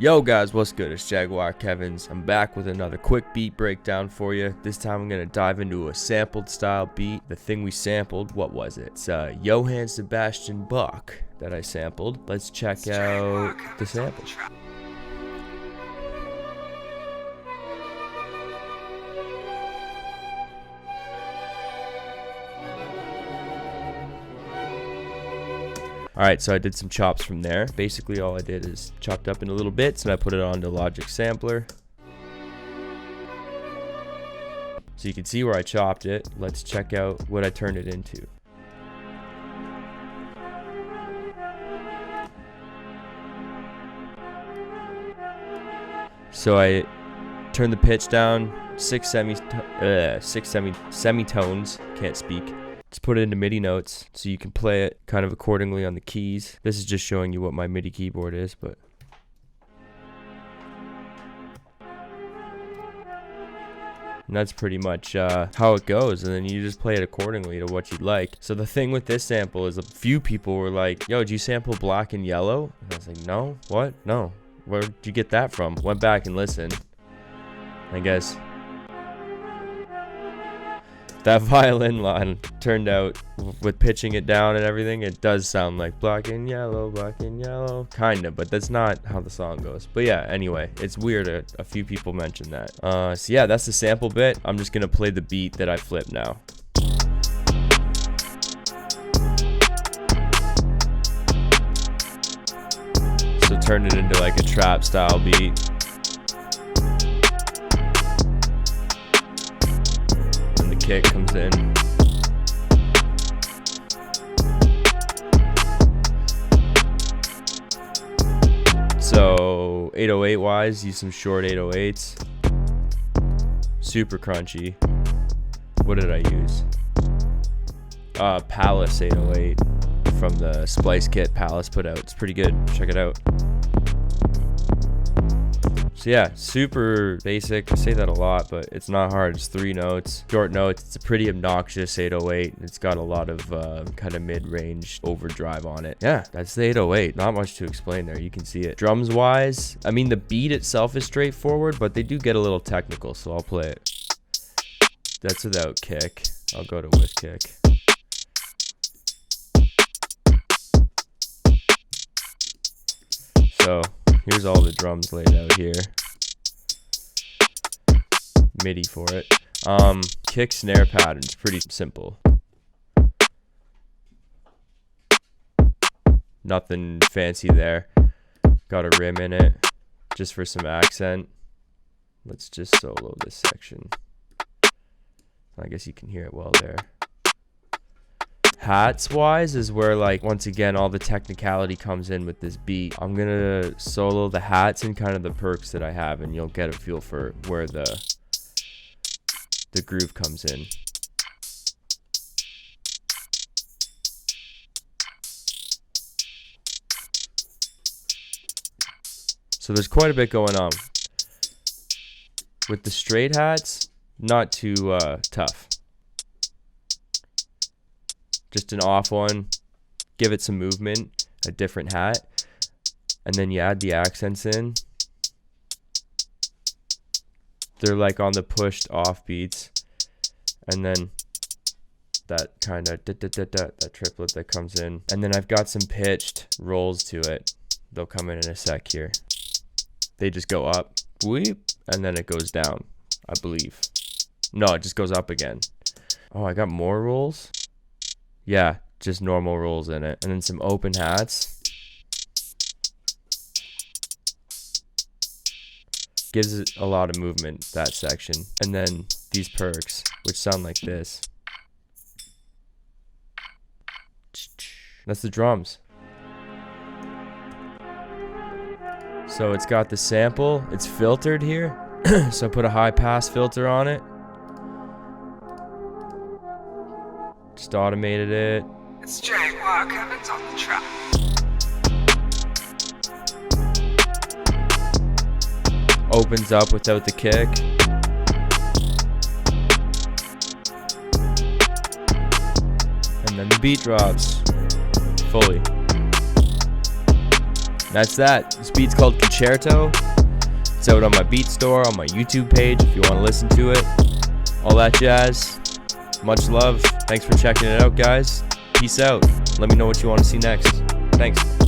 Yo guys, what's good? It's Jaguar Kevins. I'm back with another quick beat breakdown for you. This time I'm going to dive into a sampled style beat. The thing we sampled, what was it? It's Johann Sebastian Bach that I sampled. Let's check out the sample. Alright, so I did some chops from there. Basically all I did is chopped up into little bits and I put it onto Logic Sampler. So you can see where I chopped it. Let's check out what I turned it into. So I turned the pitch down, six semitones, can't speak. Just put it into MIDI notes so you can play it kind of accordingly on the keys. This is just showing you what my MIDI keyboard is, but and that's pretty much how it goes, and then you just play it accordingly to what you'd like. So the thing with this sample is a few people were like, yo, did you sample Black and Yellow? And I was like, no, what? No. Where'd you get that from? Went back and listened. I guess that violin line turned out, with pitching it down and everything, it does sound like black and yellow, kind of, but that's not how the song goes. But yeah, anyway, it's weird. A few people mentioned that. So yeah, that's the sample bit. I'm just gonna play the beat that I flipped now. So turn it into like a trap style beat. Kick comes in. So 808 wise, use some short 808s. Super crunchy. What did I use? Palace 808 from the Splice kit Palace put out. It's pretty good. Check it out. So yeah, super basic. I say that a lot, but it's not hard. It's 3 notes, short notes. It's a pretty obnoxious 808. It's got a lot of kind of mid-range overdrive on it. Yeah, that's the 808. Not much to explain there. You can see it. Drums wise, I mean, the beat itself is straightforward, but they do get a little technical, so I'll play it. That's without kick. I'll go to with kick. So here's all the drums laid out here. MIDI for it. Kick snare pattern's pretty simple. Nothing fancy there. Got a rim in it just for some accent. Let's just solo this section. I guess you can hear it well there. Hats wise is where, like, once again all the technicality comes in with this beat. I'm gonna solo the hats and kind of the perks that I have, and you'll get a feel for where the groove comes in. So there's quite a bit going on with the straight hats. Not too tough. Just an off one, give it some movement, a different hat, and then you add the accents in. They're like on the pushed off beats, and then that kind of that triplet that comes in, and then I've got some pitched rolls to it. They'll come in a sec here. They just go up, weep, and then it goes down, I believe. No, it just goes up again. Oh, I got more rolls. Yeah, just normal rolls in it. And then some open hats. Gives it a lot of movement, that section. And then these perks, which sound like this. That's the drums. So it's got the sample. It's filtered here. So I put a high pass filter on it. Just automated it. It's Jaguar Kevins on the track. Opens up without the kick. And then the beat drops fully. That's that. This beat's called Concerto. It's out on my beat store, on my YouTube page if you want to listen to it. All that jazz. Much love. Thanks for checking it out, guys. Peace out. Let me know what you want to see next. Thanks.